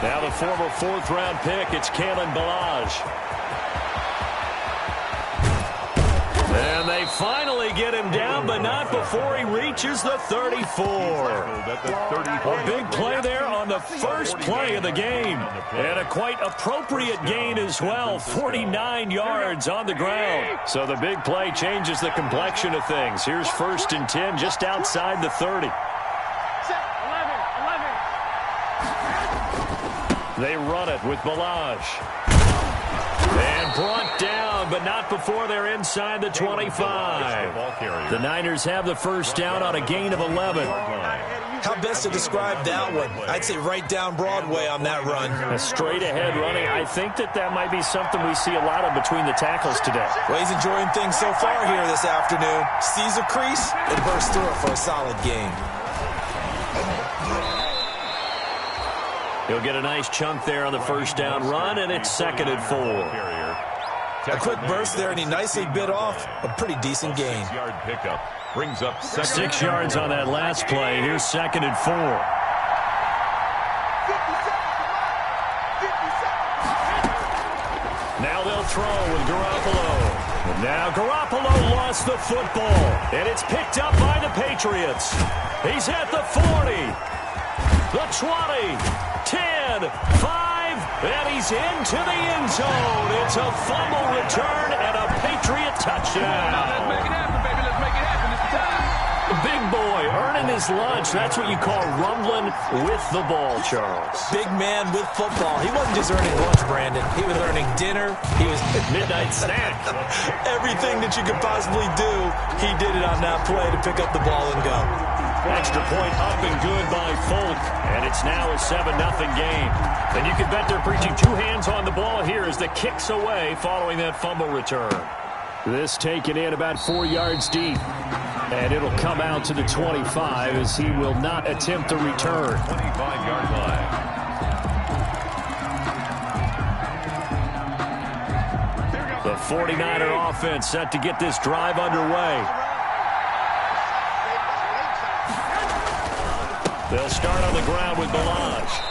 Now the former fourth-round pick, it's Kalen Ballage. And they finally get him down, but not before he reaches the 34. A big play there on the first play of the game. And a quite appropriate gain as well, 49 yards on the ground. So the big play changes the complexion of things. Here's 1st and 10 just outside the 30. They run it with Ballage. And brought down, but not before they're inside the 25. The Niners have the first down on a gain of 11. How best to describe that one? I'd say right down Broadway on that run. A straight-ahead running. I think that might be something we see a lot of between the tackles today. Well, he's enjoying things so far here this afternoon. Sees a crease and bursts through it for a solid gain. He'll get a nice chunk there on the first down run, and it's 2nd and 4. A quick burst there, and he nicely bit off a pretty decent gain. 6 yards on that last play. Here's 2nd and 4. Now they'll throw with Garoppolo. Now Garoppolo lost the football, and it's picked up by the Patriots. He's at the 40, the 20. 10, 5, and he's into the end zone. It's a fumble return and a Patriot touchdown. Let's make it happen, baby. Let's make it happen. It's time. The big boy earning his lunch. That's what you call rumbling with the ball, Charles. Big man with football. He wasn't just earning lunch, Brandon. He was earning dinner. He was midnight snack. Everything that you could possibly do, he did it on that play to pick up the ball and go. Extra point up and good by Folk, and it's now a 7-0 game. And you can bet they're preaching 2 hands on the ball here as the kick's away following that fumble return. This taken in about 4 yards deep, and it'll come out to the 25 as he will not attempt a return. 25-yard line. The 49er offense set to get this drive underway. They'll start on the ground with Ballage.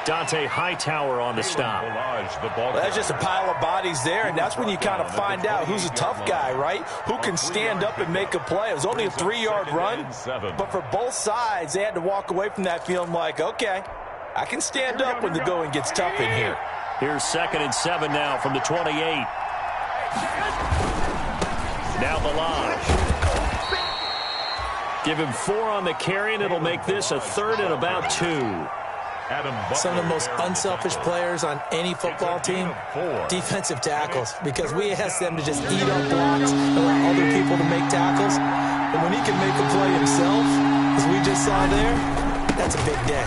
Dante Hightower on the stop. Well, that's just a pile of bodies there, and that's when you kind of find out who's a tough guy, right? Who can stand up and make a play. It was only a 3-yard run, but for both sides, they had to walk away from that feeling like, okay, I can stand up when the going gets tough in here. Here's 2nd and 7 now from the 28. Now Ballage. Give him 4 on the carry, and it'll make this a 3rd and about 2. Some of the most unselfish players on any football team, defensive tackles, because we ask them to just eat up blocks and allow other people to make tackles. And when he can make a play himself, as we just saw there, that's a big day.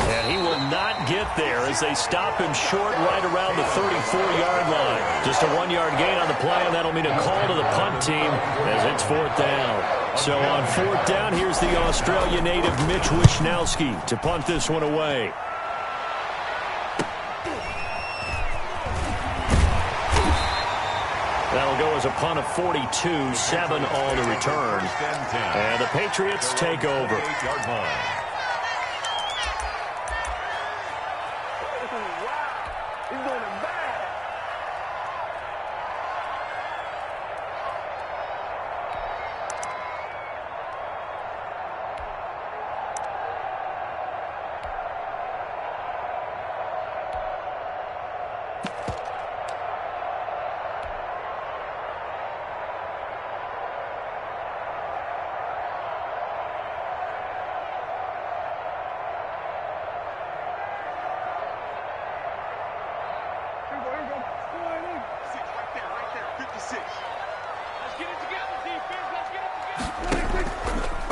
And he will not get there as they stop him short right around the 34-yard line. Just a 1-yard gain on the play, and that'll mean a call to the punt team as it's 4th down. So on 4th down, here's the Australia native Mitch Wishnowsky to punt this one away. That'll go as a punt of 42, 7 on the return. And the Patriots take over.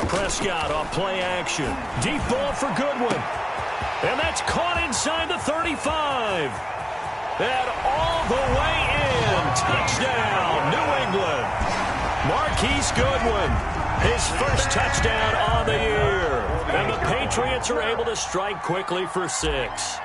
Prescott off play action. Deep ball for Goodwin. And that's caught inside the 35. And all the way in. Touchdown, New England. Marquise Goodwin, his first touchdown on the year. And the Patriots are able to strike quickly for 6.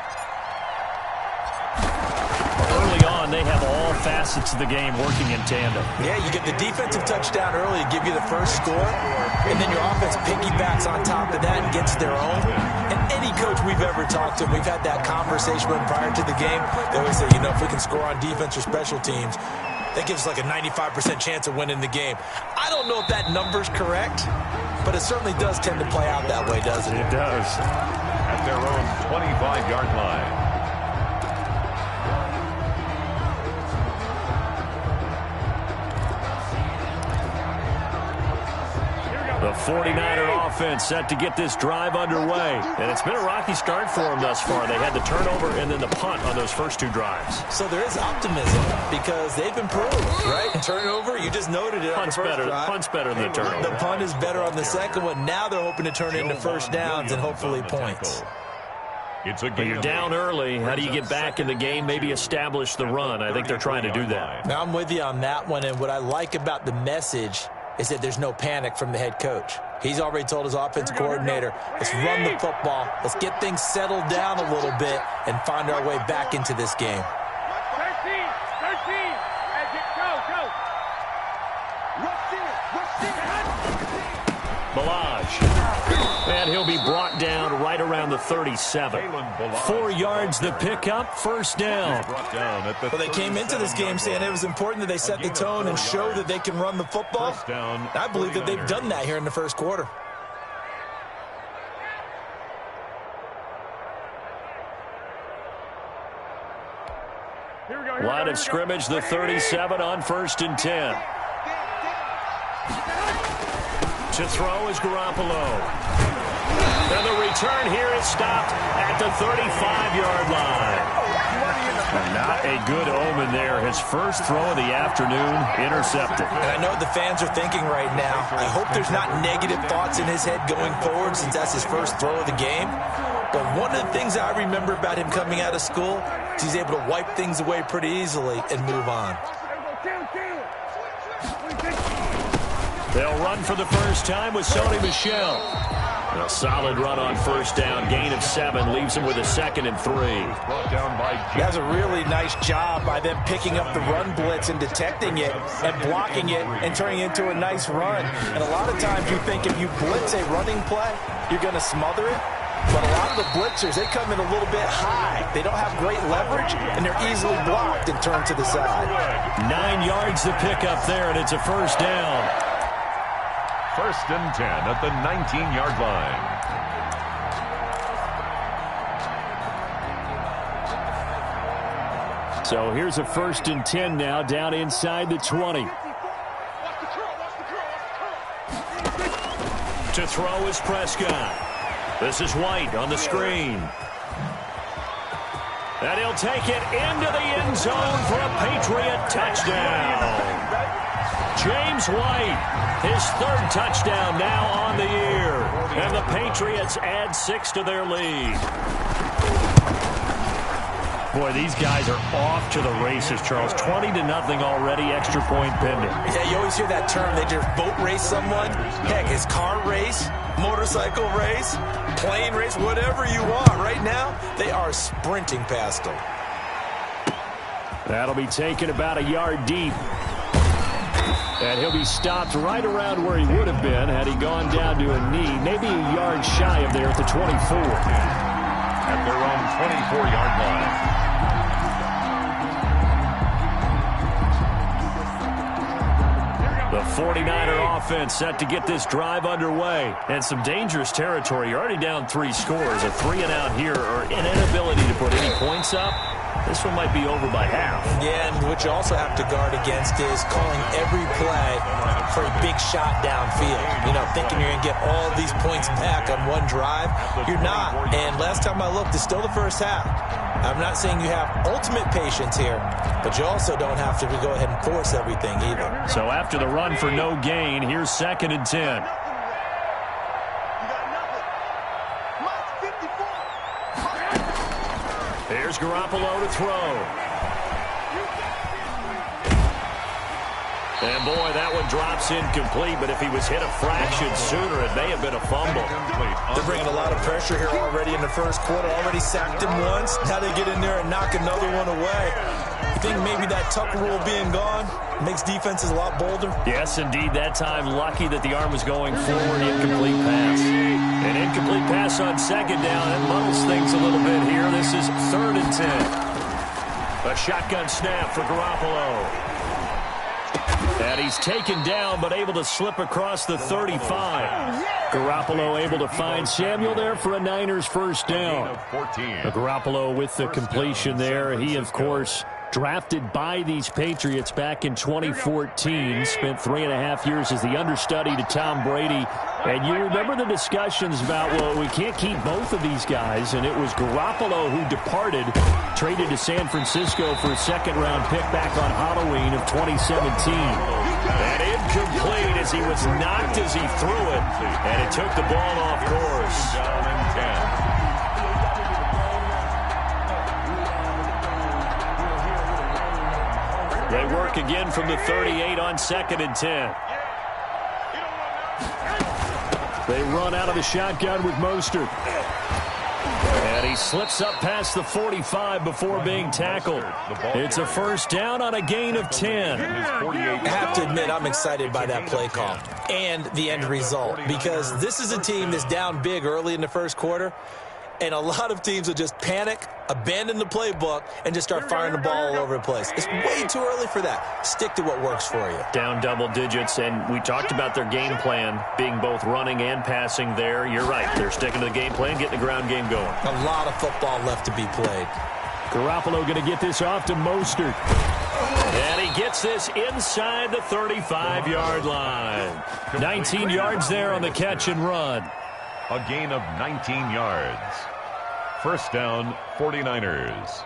Early on, they have all facets of the game working in tandem. Yeah, you get the defensive touchdown early to give you the first score, and then your offense piggybacks on top of that and gets their own. And coach we've ever talked to, we've had that conversation with him prior to the game. They always say, you know, if we can score on defense or special teams, that gives us like a 95% chance of winning the game. I don't know if that number's correct, but it certainly does tend to play out that way, doesn't it? It does. At their own 25-yard line. The 49er offense set to get this drive underway. And it's been a rocky start for them thus far. They had the turnover and then the punt on those first two drives. So there is optimism because they've improved, right? Turnover, you just noted it. Punt's better. Punt's better than the turnover. The punt is better on the second one. Now they're hoping to turn it into first downs and hopefully points. But you're down early. How do you get back in the game, maybe establish the run? I think they're trying to do that. Now, I'm with you on that one, and what I like about the message is that there's no panic from the head coach. He's already told his offense coordinator, let's run the football, let's get things settled down a little bit and find our way back into this game. 13, go. Balaj. And he'll be brought down right around the 37. 4 yards the pickup, first down. Well, they came into this game saying it was important that they set the tone and show that they can run the football. I believe that they've done that here in the first quarter. Line of scrimmage, the 37 on 1st and 10. To throw is Garoppolo. And the return here is stopped at the 35-yard line. Not a good omen there. His first throw of the afternoon intercepted. And I know what the fans are thinking right now. I hope there's not negative thoughts in his head going forward since that's his first throw of the game. But one of the things I remember about him coming out of school is he's able to wipe things away pretty easily and move on. They'll run for the first time with Sony Michel. A solid run on first down. Gain of 7 leaves him with a 2nd and 3. That's a really nice job by them picking up the run blitz and detecting it and blocking it and turning it into a nice run. And a lot of times you think if you blitz a running play, you're going to smother it. But a lot of the blitzers, they come in a little bit high. They don't have great leverage, and they're easily blocked and turned to the side. 9 yards to pick up there, and it's a first down. 1st and 10 at the 19-yard line. So here's a 1st and 10 now, down inside the 20. To throw is Prescott. This is White on the screen. And he'll take it into the end zone for a Patriot touchdown. James White, his 3rd touchdown now on the year. And the Patriots add 6 to their lead. Boy, these guys are off to the races, Charles. 20-0 already, extra point pending. Yeah, you always hear that term. They just boat race someone. Heck, his car race, motorcycle race, plane race, whatever you want. Right now, they are sprinting past them. That'll be taken about a yard deep. And he'll be stopped right around where he would have been had he gone down to a knee, maybe a yard shy of there at the 24. At their own 24-yard line. The 49er offense set to get this drive underway. And some dangerous territory. You're already down 3 scores. A 3-and-out here or an inability to put any points up. This one might be over by half. Yeah, and what you also have to guard against is calling every play for a big shot downfield. You know, thinking you're going to get all these points back on one drive. You're not. And last time I looked, it's still the first half. I'm not saying you have ultimate patience here, but you also don't have to go ahead and force everything either. So after the run for no gain, here's 2nd and 10. Here's Garoppolo to throw. And boy, that one drops incomplete, but if he was hit a fraction sooner, it may have been a fumble. They're bringing a lot of pressure here already in the first quarter. Already sacked him once. Now they get in there and knock another one away. You think maybe that Tucker rule being gone makes defenses a lot bolder? Yes, indeed. That time, lucky that the arm was going forward. Incomplete pass. An incomplete incomplete pass on second down. That muddles things a little bit here. This is 3rd and 10. A shotgun snap for Garoppolo. And he's taken down, but able to slip across the 35. Garoppolo able to find Samuel there for a Niners first down. Garoppolo with the completion there. He, of course, drafted by these Patriots back in 2014. Spent 3.5 years as the understudy to Tom Brady. And you remember the discussions about, well, we can't keep both of these guys. And it was Garoppolo who departed, traded to San Francisco for a second-round pick back on Halloween of 2017. And incomplete as he was knocked as he threw it. And it took the ball off course. Down and 10. They work again from the 38 on 2nd and 10. They run out of the shotgun with Mostert. And he slips up past the 45 before being tackled. It's a first down on a gain of 10. I have to admit, I'm excited by that play call and the end result, because this is a team that's down big early in the first quarter, and a lot of teams will just panic, abandon the playbook, and just start firing the ball all over the place. It's way too early for that. Stick to what works for you. Down double digits, and we talked about their game plan being both running and passing there. You're right. They're sticking to the game plan, getting the ground game going. A lot of football left to be played. Garoppolo going to get this off to Mostert. And he gets this inside the 35-yard line. 19 yards there on the catch and run. A gain of 19 yards. First down, 49ers.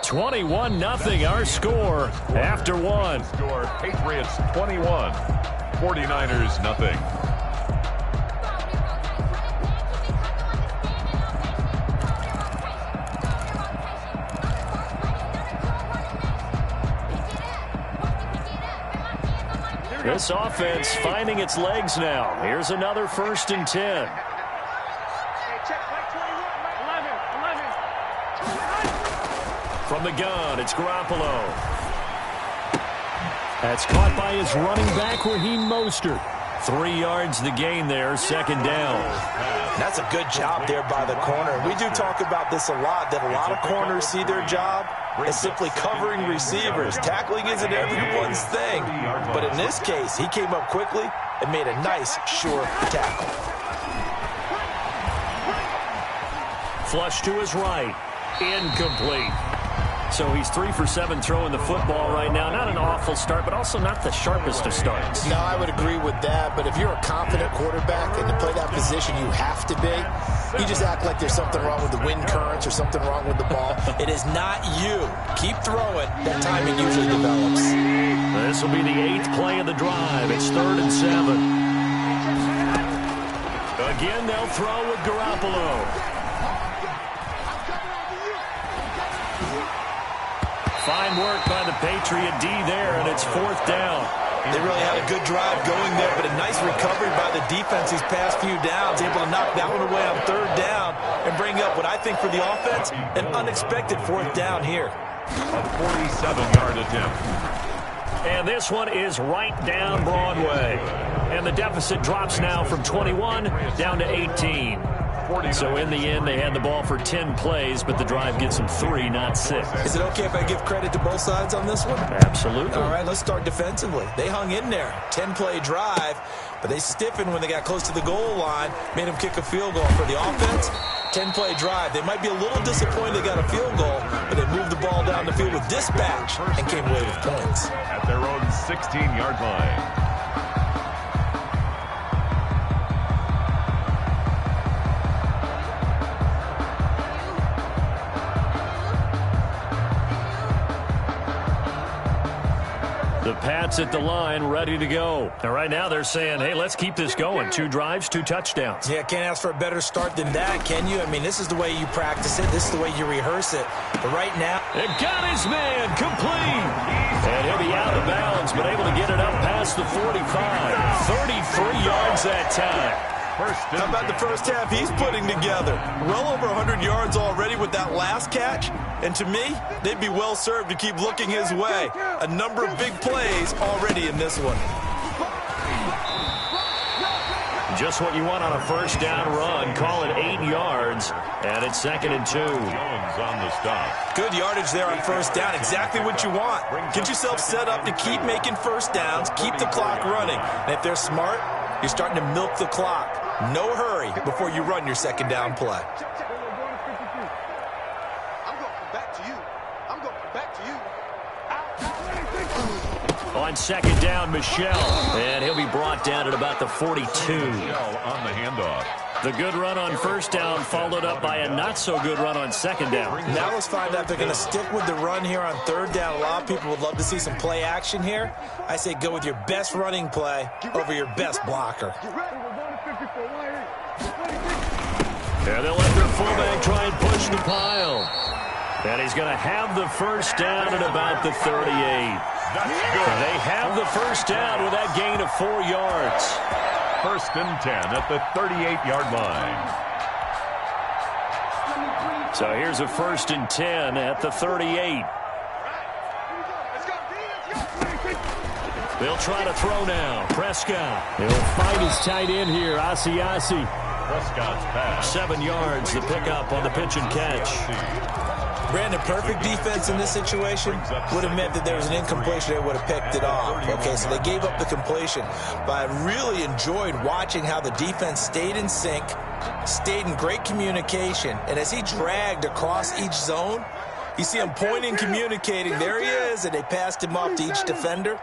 21-0 our score after one. Score, Patriots 21, 49ers nothing. This offense finding its legs now. Here's another 1st and 10. From the gun, it's Garoppolo. That's caught by his running back, Raheem Mostert. 3 yards the gain there, 2nd down. That's a good job there by the corner. We do talk about this a lot, that a lot of corners see their job as simply covering receivers. Tackling isn't everyone's thing. But in this case, he came up quickly and made a nice, sure tackle. Flush to his right. Incomplete. So he's 3 for 7 throwing the football right now. Not an awful start, but also not the sharpest of starts. No, I would agree with that. But if you're a confident quarterback and to play that position, you have to be. You just act like there's something wrong with the wind currents or something wrong with the ball. It is not you. Keep throwing. That timing usually develops. This will be the 8th play of the drive. It's 3rd and 7. Again, they'll throw with Garoppolo. Fine work by the Patriot D there, and it's 4th down. They really had a good drive going there, but a nice recovery by the defense these past few downs, able to knock that one away on 3rd down and bring up what I think for the offense, an unexpected 4th down here. A 47-yard attempt. And this one is right down Broadway. And the deficit drops now from 21 down to 18. So in the end, they had the ball for 10 plays, but the drive gets them 3, not 6. Is it okay if I give credit to both sides on this one? Absolutely. All right, let's start defensively. They hung in there. 10-play drive, but they stiffened when they got close to the goal line, made them kick a field goal. For the offense, 10-play drive. They might be a little disappointed they got a field goal, but they moved the ball down the field with dispatch and came away with points. At their own 16-yard line. The Pats at the line, ready to go. And right now they're saying, hey, let's keep this going. 2 drives, 2 touchdowns. Yeah, can't ask for a better start than that, can you? I mean, this is the way you practice it. This is the way you rehearse it. But right now... It got his man complete. And he'll be out of bounds, but able to get it up past the 45. 33 yards that time. How about the first half he's putting together? Well over 100 yards already with that last catch. And to me, they'd be well served to keep looking his way. A number of big plays already in this one. Just what you want on a first down run. Call it 8 yards, and it's 2nd and 2. Jones on the stop. Good yardage there on first down. Exactly what you want. Get yourself set up to keep making first downs, keep the clock running. And if they're smart, you're starting to milk the clock. No hurry before you run your second down play. On second down, Michelle, and he'll be brought down at about the 42. Michelle on the handoff. The good run on first down followed up by a not-so-good run on second down. Now let's find out if they're going to stick with the run here on third down. A lot of people would love to see some play action here. I say go with your best running play over your best blocker. And they'll let their fullback try and push the pile. And he's going to have the first down at about the 38. They have the first down with that gain of 4 yards. 1st and 10 at the 38-yard line. So here's a 1st and 10 at the 38. They'll try to throw now. Prescott. He'll find his tight end here, Asiasi. Prescott's pass. 7 yards, the pickup on the pitch and catch. Brandon, perfect defense in this situation would have meant that there was an incompletion. They would have picked it off. Okay, so they gave up the completion. But I really enjoyed watching how the defense stayed in sync, stayed in great communication. And as he dragged across each zone, you see him pointing, communicating. There he is, and they passed him off to each defender.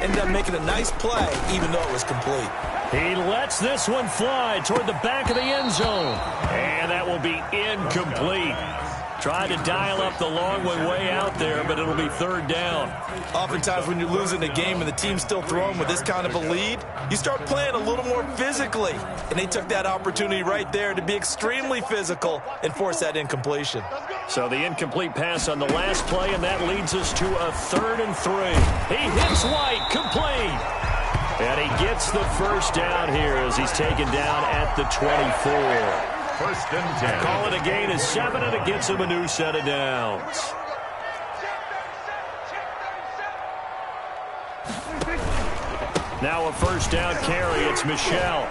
Ended up making a nice play, even though it was complete. He lets this one fly toward the back of the end zone. And that will be incomplete. Tried to dial up the long one way out there, but it'll be third down. Oftentimes when you're losing a game and the team's still throwing with this kind of a lead, you start playing a little more physically. And they took that opportunity right there to be extremely physical and force that incompletion. So the incomplete pass on the last play, and that leads us to a 3rd and 3. He hits White, complete. And he gets the first down here as he's taken down at the 24. 1st and 10. Call it a gain of 7, and it gets him a new set of downs. Now a first down carry. It's Michelle.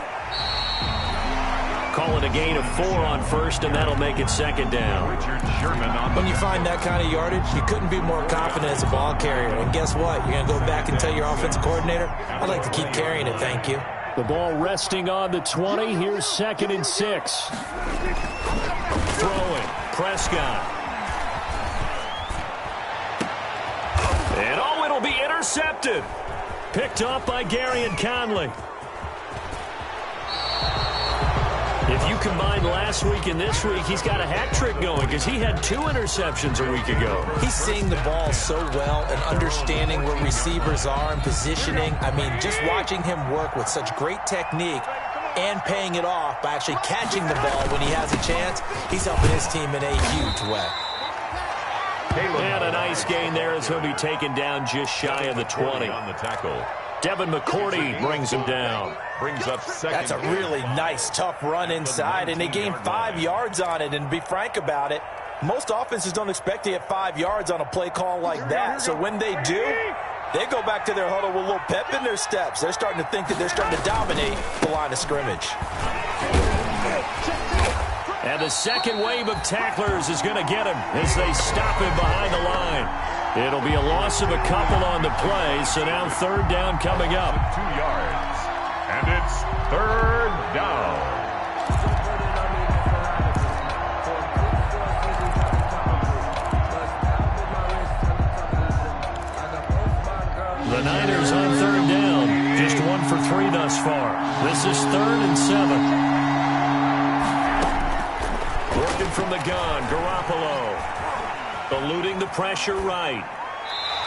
Call it a gain of 4 on first, and that'll make it 2nd down. Richard Sherman on When you find that kind of yardage, you couldn't be more confident as a ball carrier. And guess what? You're going to go back and tell your offensive coordinator, I'd like to keep carrying it, thank you. The ball resting on the 20. Here's 2nd and 6. Throwing. Prescott. And oh, it'll be intercepted. Picked off by Gary and Conley. If you combine last week and this week, he's got a hat trick going because he had 2 interceptions a week ago. He's seeing the ball so well and understanding where receivers are and positioning. I mean, just watching him work with such great technique and paying it off by actually catching the ball when he has a chance, he's helping his team in a huge way. And a nice gain there as he'll be taken down just shy of the 20. on the tackle. Devin McCourty brings him down. Brings up 2nd. That's a really nice, tough run inside, and they gained 5 yards on it. And to be frank about it, most offenses don't expect to get 5 yards on a play call like that. So when they do, they go back to their huddle with a little pep in their steps. They're starting to think that they're starting to dominate the line of scrimmage. And the second wave of tacklers is going to get him as they stop him behind the line. It'll be a loss of a couple on the play, so now 3rd down coming up. 2 yards. And it's 3rd down. The Niners on 3rd down. Just 1 for 3 thus far. This is 3rd and 7. Working from the gun, Garoppolo. Eluding the pressure right.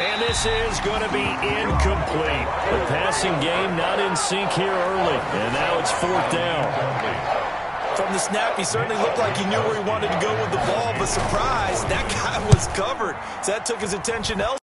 And this is going to be incomplete. The passing game not in sync here early. And now it's 4th down. From the snap, he certainly looked like he knew where he wanted to go with the ball, but surprise, that guy was covered. So that took his attention elsewhere.